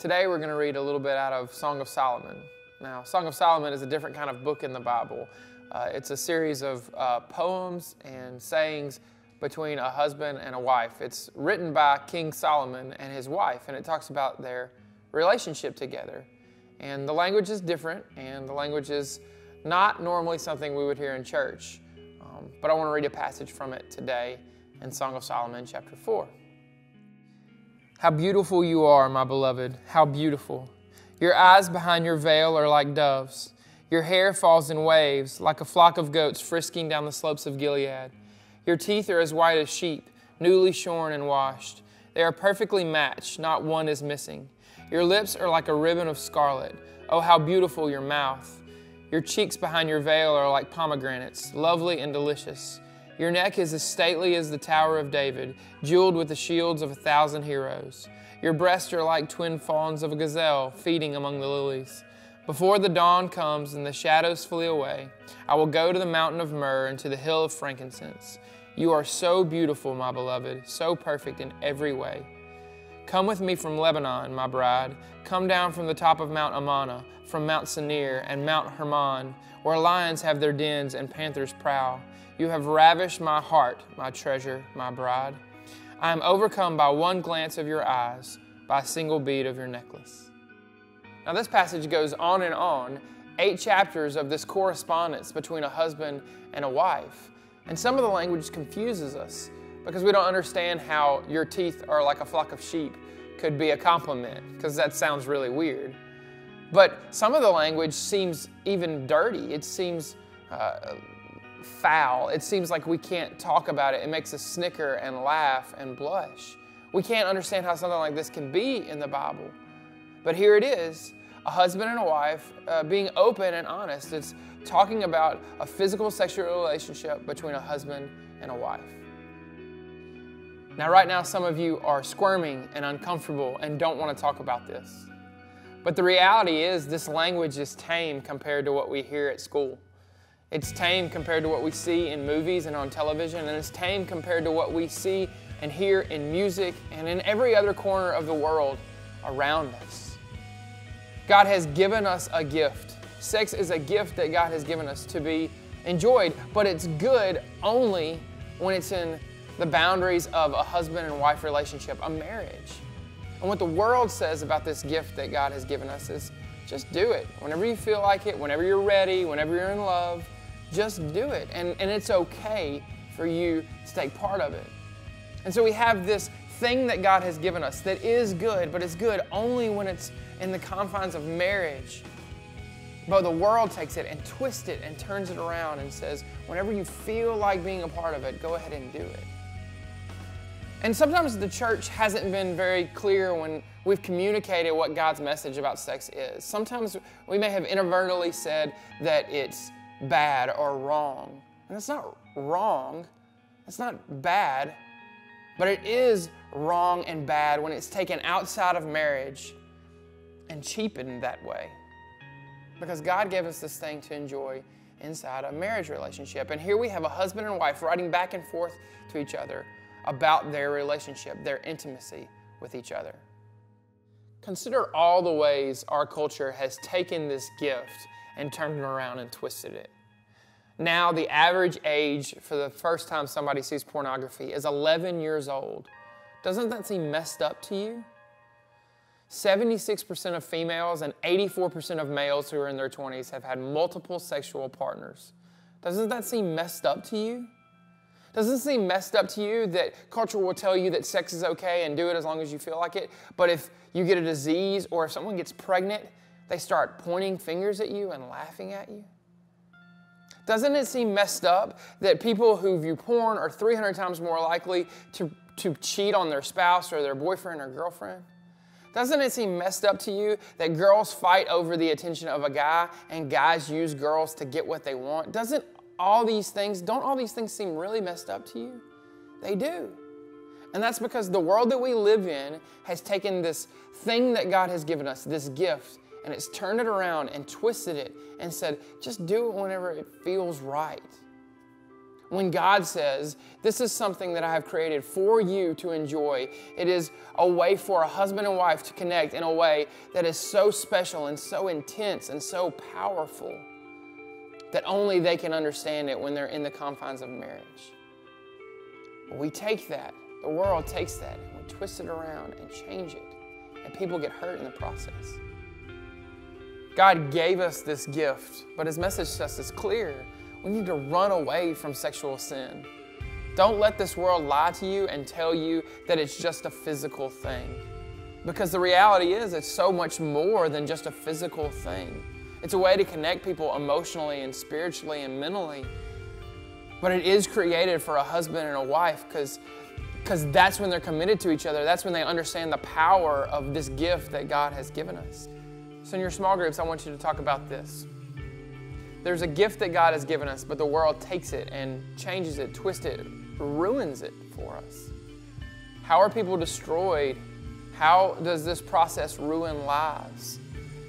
Today we're going to read a little bit out of Song of Solomon. Now, Song of Solomon is a different kind of book in the Bible. It's a series of poems and sayings between a husband and a wife. It's written by King Solomon and his wife, and it talks about their relationship together. And the language is different, and the language is not normally something we would hear in church. But I want to read a passage from it today in Song of Solomon, chapter 4. How beautiful you are, my beloved, how beautiful. Your eyes behind your veil are like doves. Your hair falls in waves, like a flock of goats frisking down the slopes of Gilead. Your teeth are as white as sheep, newly shorn and washed. They are perfectly matched, not one is missing. Your lips are like a ribbon of scarlet. Oh, how beautiful your mouth. Your cheeks behind your veil are like pomegranates, lovely and delicious. Your neck is as stately as the Tower of David, jeweled with the shields of 1,000 heroes. Your breasts are like twin fawns of a gazelle, feeding among the lilies. Before the dawn comes and the shadows flee away, I will go to the mountain of myrrh and to the hill of frankincense. You are so beautiful, my beloved, so perfect in every way. Come with me from Lebanon, my bride. Come down from the top of Mount Amana, from Mount Senir and Mount Hermon, where lions have their dens and panthers prowl. You have ravished my heart, my treasure, my bride. I am overcome by one glance of your eyes, by a single bead of your necklace. Now this passage goes on and on, 8 chapters of this correspondence between a husband and a wife. And some of the language confuses us because we don't understand how your teeth are like a flock of sheep could be a compliment, because that sounds really weird. But some of the language seems even dirty. It seems foul. It seems like we can't talk about it. It makes us snicker and laugh and blush. We can't understand how something like this can be in the Bible. But here it is, a husband and a wife being open and honest. It's talking about a physical sexual relationship between a husband and a wife. Now, right now, some of you are squirming and uncomfortable and don't want to talk about this. But the reality is this language is tame compared to what we hear at school. It's tame compared to what we see in movies and on television, and it's tame compared to what we see and hear in music and in every other corner of the world around us. God has given us a gift. Sex is a gift that God has given us to be enjoyed, but it's good only when it's in the boundaries of a husband and wife relationship, a marriage. And what the world says about this gift that God has given us is just do it. Whenever you feel like it, whenever you're ready, whenever you're in love, just do it. And it's okay for you to take part of it. And so we have this thing that God has given us that is good, but it's good only when it's in the confines of marriage. But the world takes it and twists it and turns it around and says, whenever you feel like being a part of it, go ahead and do it. And sometimes the church hasn't been very clear when we've communicated what God's message about sex is. Sometimes we may have inadvertently said that it's bad or wrong. And it's not wrong. It's not bad. But it is wrong and bad when it's taken outside of marriage and cheapened that way. Because God gave us this thing to enjoy inside a marriage relationship. And here we have a husband and wife writing back and forth to each other about their relationship, their intimacy with each other. Consider all the ways our culture has taken this gift and turned it around and twisted it. Now, the average age for the first time somebody sees pornography is 11 years old. Doesn't that seem messed up to you? 76% of females and 84% of males who are in their 20s have had multiple sexual partners. Doesn't that seem messed up to you? Doesn't it seem messed up to you that culture will tell you that sex is okay and do it as long as you feel like it, but if you get a disease or if someone gets pregnant, they start pointing fingers at you and laughing at you? Doesn't it seem messed up that people who view porn are 300 times more likely to cheat on their spouse or their boyfriend or girlfriend? Doesn't it seem messed up to you that girls fight over the attention of a guy and guys use girls to get what they want? Don't all these things seem really messed up to you? They do. And that's because the world that we live in has taken this thing that God has given us, this gift, and it's turned it around and twisted it and said, just do it whenever it feels right. When God says, this is something that I have created for you to enjoy. It is a way for a husband and wife to connect in a way that is so special and so intense and so powerful that only they can understand it when they're in the confines of marriage. But we take that, the world takes that, and we twist it around and change it, and people get hurt in the process. God gave us this gift, but His message to us is clear. We need to run away from sexual sin. Don't let this world lie to you and tell you that it's just a physical thing. Because the reality is it's so much more than just a physical thing. It's a way to connect people emotionally and spiritually and mentally. But it is created for a husband and a wife because that's when they're committed to each other. That's when they understand the power of this gift that God has given us. So in your small groups, I want you to talk about this. There's a gift that God has given us, but the world takes it and changes it, twists it, ruins it for us. How are people destroyed? How does this process ruin lives?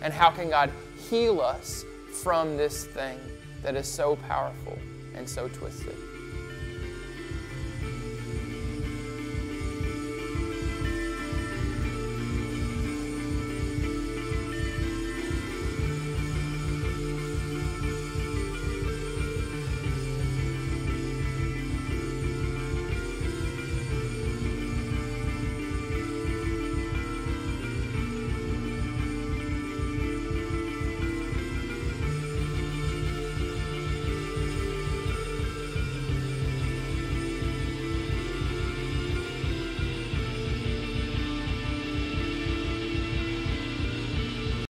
And how can God heal us from this thing that is so powerful and so twisted?